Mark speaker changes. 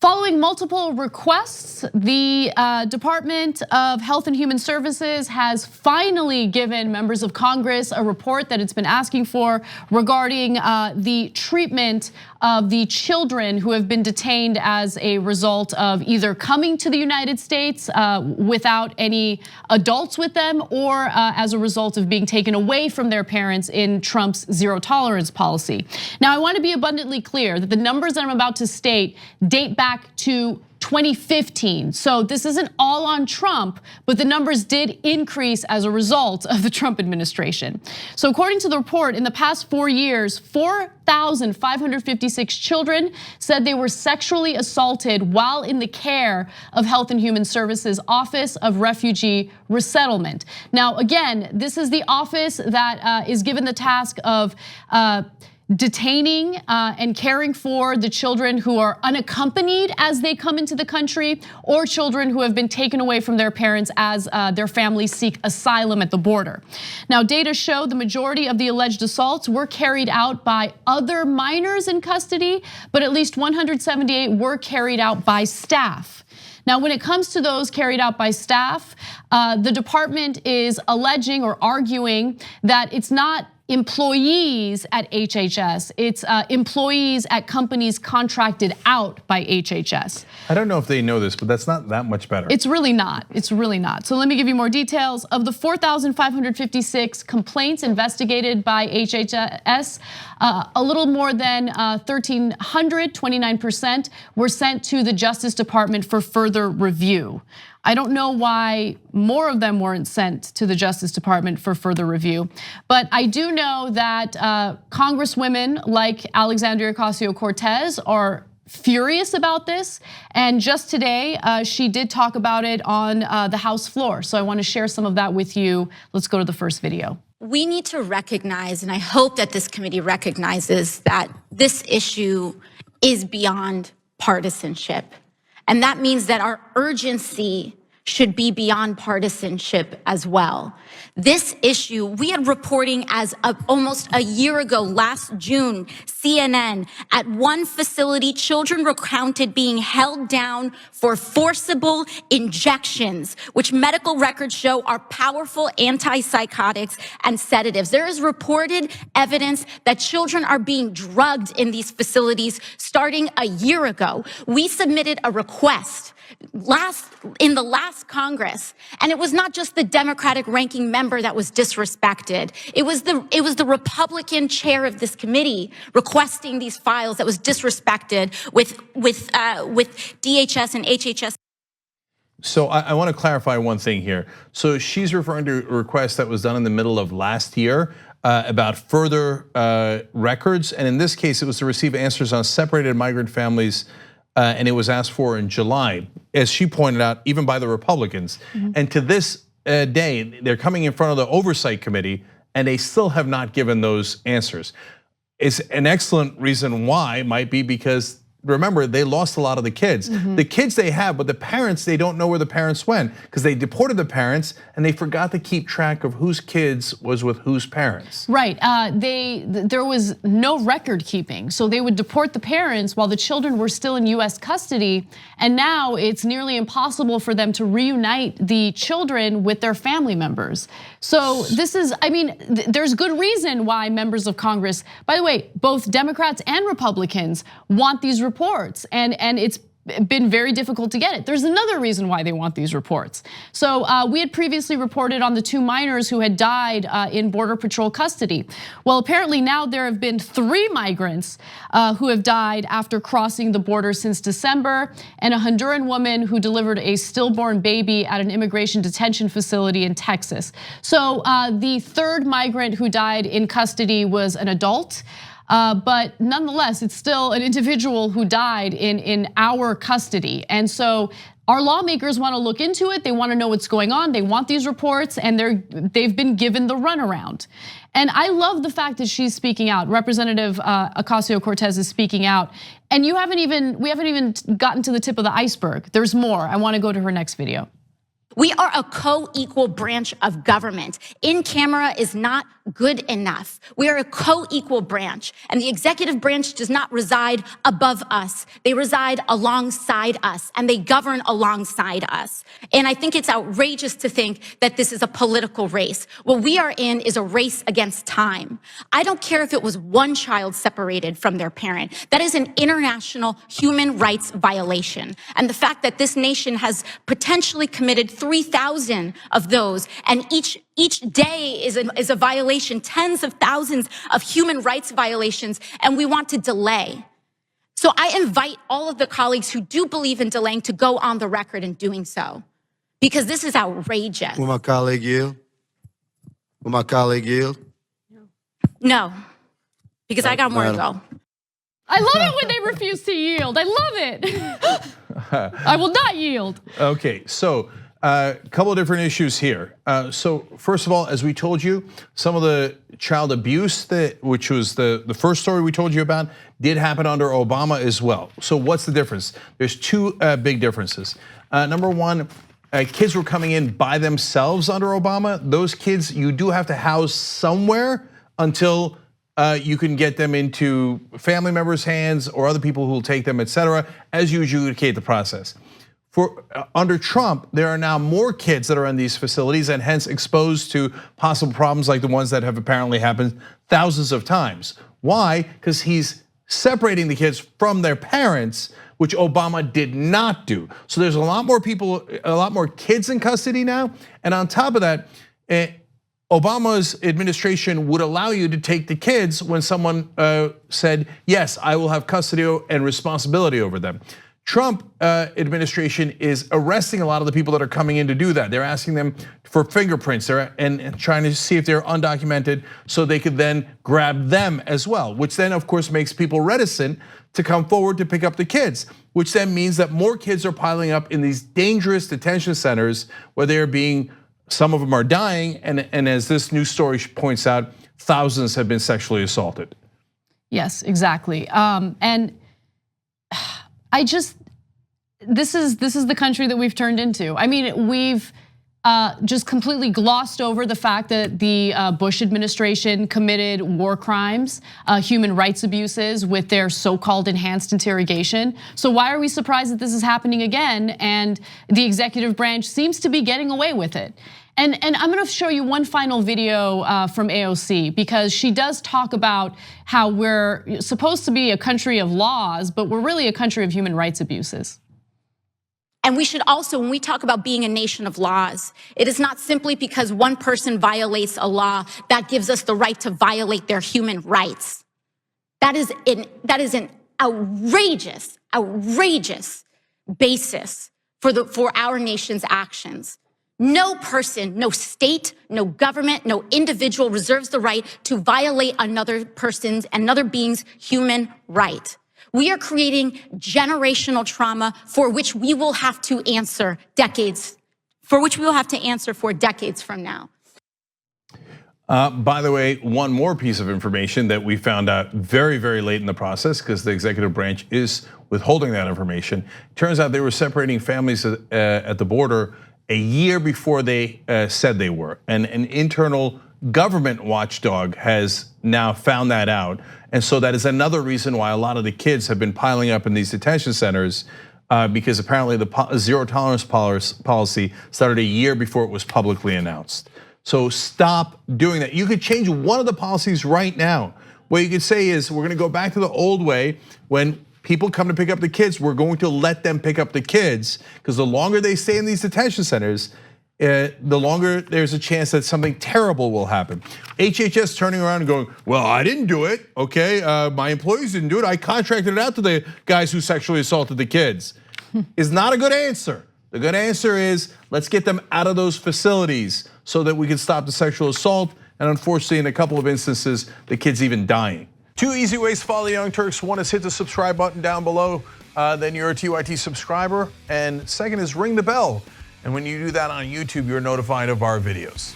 Speaker 1: Following multiple requests, the Department of Health and Human Services has finally given members of Congress a report that it's been asking for regarding the treatment of the children who have been detained as a result of either coming to the United States without any adults with them, or as a result of being taken away from their parents in Trump's zero tolerance policy. Now, I want to be abundantly clear that the numbers that I'm about to state date back to 2015. So this isn't all on Trump, but the numbers did increase as a result of the Trump administration. So according to the report, in the past 4 years, 4,556 children said they were sexually assaulted while in the care of Health and Human Services Office of Refugee Resettlement. Now, again, this is the office that is given the task of detaining and caring for the children who are unaccompanied as they come into the country, or children who have been taken away from their parents as their families seek asylum at the border. Now, data show the majority of the alleged assaults were carried out by other minors in custody, but at least 178 were carried out by staff. Now, when it comes to those carried out by staff, the department is alleging or arguing that it's not employees at HHS, it's employees at companies contracted out by HHS.
Speaker 2: I don't know if they know this, but that's not that much better.
Speaker 1: It's really not, it's really not. So let me give you more details. Of the 4,556 complaints investigated by HHS, a little more than 1,300, 29%, were sent to the Justice Department for further review. I don't know why more of them weren't sent to the Justice Department for further review, but I do know that congresswomen like Alexandria Ocasio-Cortez are furious about this. And just today, she did talk about it on the House floor. So I want to share some of that with you. Let's go to the first video.
Speaker 3: We need to recognize, and I hope that this committee recognizes, that this issue is beyond partisanship. And that means that our urgency should be beyond partisanship as well. This issue, we had reporting as of almost a year ago, last June, CNN, at one facility, children recounted being held down for forcible injections, which medical records show are powerful antipsychotics and sedatives. There is reported evidence that children are being drugged in these facilities starting a year ago. We submitted a request in the last Congress, and it was not just the Democratic ranking member that was disrespected. It was the Republican chair of this committee requesting these files that was disrespected with DHS and HHS.
Speaker 2: So I want to clarify one thing here. So she's referring to a request that was done in the middle of last year about further records, and in this case, it was to receive answers on separated migrant families. And it was asked for in July, as she pointed out, even by the Republicans. And to this day, they're coming in front of the Oversight Committee, and they still have not given those answers. It's an excellent reason why might be because, remember, they lost a lot of the kids. The kids they have, but the parents, they don't know where the parents went because they deported the parents and they forgot to keep track of whose kids was with whose parents.
Speaker 1: Right, there was no record keeping. So they would deport the parents while the children were still in US custody. And now it's nearly impossible for them to reunite the children with their family members. So this is, I mean, there's good reason why members of Congress, by the way, both Democrats and Republicans want these reports, and it's been very difficult to get it. There's another reason why they want these reports. So we had previously reported on the 2 minors who had died in Border Patrol custody. Well, apparently now there have been 3 migrants who have died after crossing the border since December, and a Honduran woman who delivered a stillborn baby at an immigration detention facility in Texas. So the 3rd migrant who died in custody was an adult. But nonetheless, it's still an individual who died in our custody. And so our lawmakers want to look into it. They want to know what's going on. They want these reports, and they've been given the runaround. And I love the fact that she's speaking out. Representative Ocasio-Cortez is speaking out. And we haven't even gotten to the tip of the iceberg. There's more. I want to go to her next video.
Speaker 3: We are a co-equal branch of government. In camera is not good enough. We are a co-equal branch, and the executive branch does not reside above us. They reside alongside us, and they govern alongside us. And I think it's outrageous to think that this is a political race. What we are in is a race against time. I don't care if it was one child separated from their parent. That is an international human rights violation. And the fact that this nation has potentially committed 3,000 of those, and each day is a violation, tens of thousands of human rights violations, and we want to delay. So I invite all of the colleagues who do believe in delaying to go on the record in doing so, because this is outrageous.
Speaker 4: Will my colleague yield? Will my colleague yield?
Speaker 3: No, because I got more to go.
Speaker 1: I love it when they refuse to yield. I love it. I will not yield.
Speaker 2: Okay, so a couple of different issues here. So first of all, as we told you, some of the child abuse, which was the first story we told you about, did happen under Obama as well. So what's the difference? There's two big differences. Number one, kids were coming in by themselves under Obama. Those kids you do have to house somewhere until you can get them into family members' hands or other people who will take them, etc., as you adjudicate the process. Under Trump, there are now more kids that are in these facilities and hence exposed to possible problems like the ones that have apparently happened thousands of times. Why? Because he's separating the kids from their parents, which Obama did not do. So there's a lot more people, a lot more kids in custody now. And on top of that, Obama's administration would allow you to take the kids when someone said, yes, I will have custody and responsibility over them. Trump administration is arresting a lot of the people that are coming in to do that. They're asking them for fingerprints and trying to see if they're undocumented so they could then grab them as well, which then of course makes people reticent to come forward to pick up the kids, which then means that more kids are piling up in these dangerous detention centers where they're being, some of them are dying, and as this news story points out, thousands have been sexually assaulted.
Speaker 1: Yes, exactly. And this is the country that we've turned into. I mean, we've just completely glossed over the fact that the Bush administration committed war crimes, human rights abuses with their so-called enhanced interrogation. So why are we surprised that this is happening again? And the executive branch seems to be getting away with it. And I'm gonna show you one final video from AOC, because she does talk about how we're supposed to be a country of laws, but we're really a country of human rights abuses.
Speaker 3: And we should also, when we talk about being a nation of laws, it is not simply because one person violates a law that gives us the right to violate their human rights. That is an outrageous basis for our nation's actions. No person, no state, no government, no individual reserves the right to violate another person's, another being's human right. We are creating generational trauma for which we will have to answer for decades from now.
Speaker 2: By the way, one more piece of information that we found out very, very late in the process, because the executive branch is withholding that information. Turns out they were separating families at the border a year before they said they were. And an internal government watchdog has now found that out. And so that is another reason why a lot of the kids have been piling up in these detention centers, because apparently the zero tolerance policy started a year before it was publicly announced. So stop doing that. You could change one of the policies right now. What you could say is, we're gonna go back to the old way. When people come to pick up the kids, we're going to let them pick up the kids, because the longer they stay in these detention centers, the longer there's a chance that something terrible will happen. HHS turning around and going, well, I didn't do it, okay? My employees didn't do it. I contracted it out to the guys who sexually assaulted the kids. Is not a good answer. The good answer is, let's get them out of those facilities so that we can stop the sexual assault, and unfortunately, in a couple of instances, the kids even dying. 2 easy ways to follow the Young Turks. One is hit the subscribe button down below, then you're a TYT subscriber. And second is ring the bell. And when you do that on YouTube, you're notified of our videos.